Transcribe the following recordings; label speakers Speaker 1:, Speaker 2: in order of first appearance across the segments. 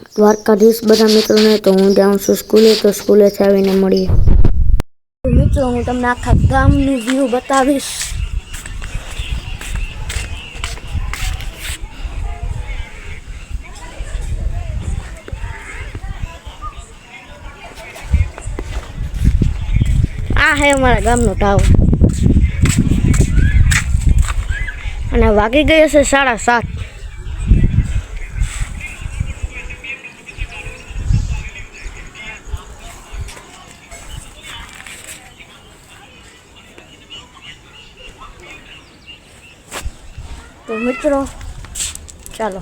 Speaker 1: દ્વારકાધીશ બધા મિત્રોને. તો હું જાઉં છું સ્કૂલે, તો સ્કૂલેથી આવીને મળીએ. મિત્રો હું તમને આખા ગામનું વ્યૂ બતાવીશ. આ હે અમારા ગામનો ટાવર અને વાગી ગઈ હશે 7:30. तो मित्रों चलो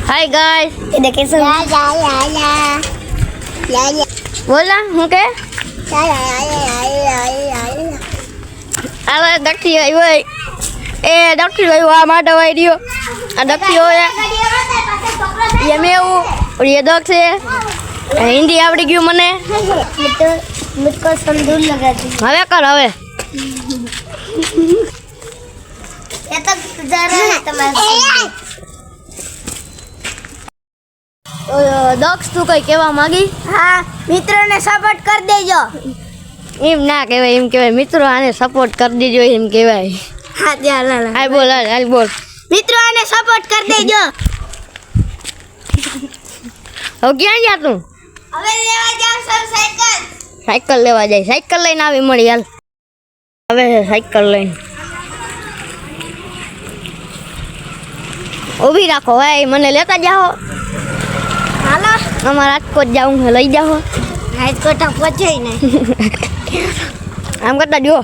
Speaker 1: हाय गाइस ये देखे सब बोला हूँ के अरे डॉक्टर आई वो ए डॉक्टर आई वो हमारा दवाई दियो डॉक्टर हो ये मैं हूँ और ये डॉक्टर है हिंदी आवड़ी क्यों मने मुझको संदूर लगा दी हवे कर हवे ये तो जरा है तुम्हारे दक्ष तू कई केवा मागी हाँ मित्रों ने सपोर्ट कर देजो एम ना कहेवाय एम कहेवाय मित्रों आने सपोर्ट कर देजो एम कहेवाय हाँ जा ला ला हाल बोल मित्रों आने सपोर्ट कर देजो हो क्या जा तू હવે લેવા જાવ સર સાયકલ લેવા જાય સાયકલ લઈને આવી મળી હાલ હવે સાયકલ લઈને ઊભી રાખો ભાઈ મને લેતા જાઓ હાલો અમારે રાજકોટ જાવું છે લઈ જાઓ રાજકોટ પહોંચે નહીં આમ કરતા જો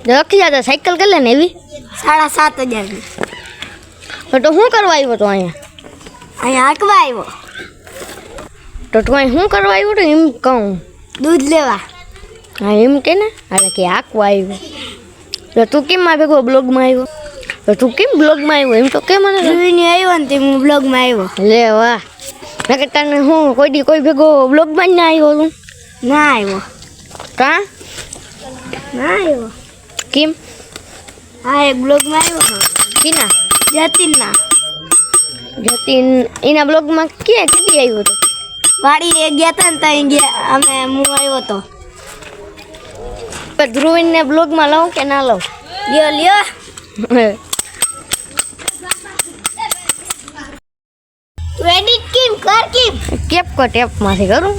Speaker 1: रखी जाता साइकिल कर लेने भी 7,500 तो हूँ करवा आयो तो अँ आंकवा आयो तो तू हूँ करवा आयो तो एम कहूँ दूध लेवा हाँ एम के ना अरे कि आंकवा आयो तो तू केम आ भेगो ब्लॉग में आयो तो तू केम ब्लॉग में आयो एम तो के मने नहीं आयो ने हूँ ब्लॉग में आयो ले वाह मैं कहता ने हूँ कोई भेगो ब्लॉग में ना आयो तू ना आयो का ना आयो किम हाँ एक ब्लॉग में आयो किना जतिन इना ब्लॉग में क्या किती आयो तो वाड़ी एक गया था ने तई गया અમે હું આવ્યો તો ધ્રુવીન ને બ્લોગ માં લાવ કે ના લાવ લ્યો એડિટ કેમ કર કેપ કો ટેપ માંથી કરું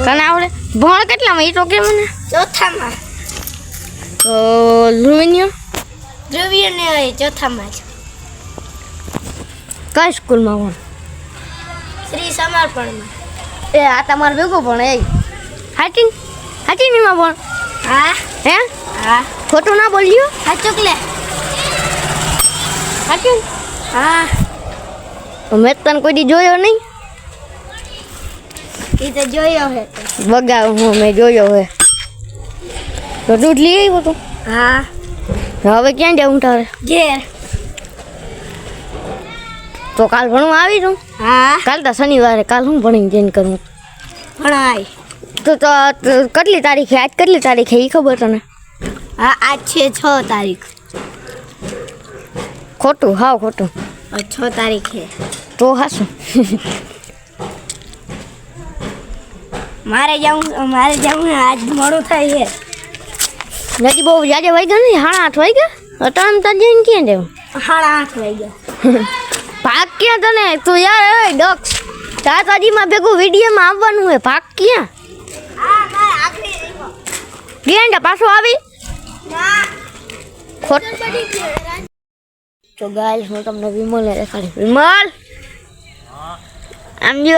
Speaker 1: કને આવડે ભણ કેટલામાં ઈ તો કે મને ચોથામાં તો ધ્રુવીન ને ચોથામાં કઈ સ્કૂલમાં ભણ શ્રી સમર્પણમાં એ આ તમારે ભેગો ભણ એ હાટીનીમાં ભણ હા હે હા ખોટું ના બોલ્યો હા ચોકલે હાટીન હા મેં તને કોઈ દી જોયો નહીં એ તો જોયો હે બગાવ હું મેં જોયો હે તો દૂધ લઈ આવ્યો તું હા હવે ક્યાં જાઉં તારે ઘેર તો કાલ ભણવા આવી તું હા કાલ તો શનિવારે કાલ હું ભણીને જઈને કરું ભણાય તો કેટલી તારીખે આજ કેટલી તારીખે એ ખબર તને હા આજ છે 6 તારીખ ખોટું હાવ ખોટું 6 તારીખે તો હાશું મારે જાઉં આજ મોડું થાય છે નથી બહુ જાજે વાગ્યા નહીં 8:30 વાગ્યા ટાઈમ તાર જઈને ક્યાં જાવ 8:30 વાગ્યા ભાગ ક્યાં તને તું યાર એ ડોક્સ તાતાજીમાં ભેગું વિડીયોમાં આવવાનું હે ભાગ ક્યાં ગેંડા પાછો આવી તો ગાઈસ હું તમને વિમલ દેખાડી વિમલ આમ જો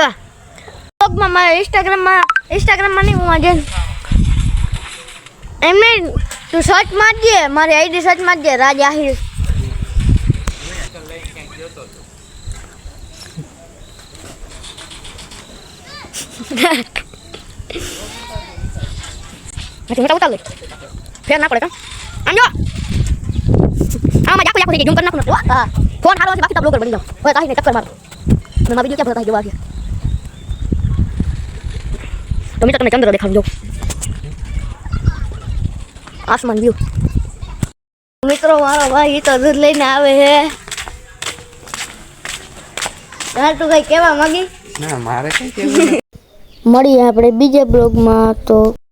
Speaker 1: બ્લોગમાં મારા ઇન્સ્ટાગ્રામમાં નહીં હું આજે એમને તું સર્ચ મારજે મારી આઈડી સર્ચ મારજે રાજ આહિર મોટા ઉતાર લે ફેર ના પડે કા આમ જો આમાં આખું થઈ જાય ઝૂમ કરી નાખું હા ફોન હારો છે બાકી તો બ્લોગર બની જાવ હવે તાહીને ટક્કર મારો અને મારા વિડિયો ક્યાં બધા જોવા તો મિત્રો તમને ચંદ્ર દેખાડું જો આસમાન વ્યૂ મિત્રો મારો ભાઈ તો દૂધ લઈને આવે છે યાર તું કઈ કેવા માંગી
Speaker 2: ના મારે કઈ કેવું
Speaker 1: મળીએ આપણે બીજા બ્લોગમાં તો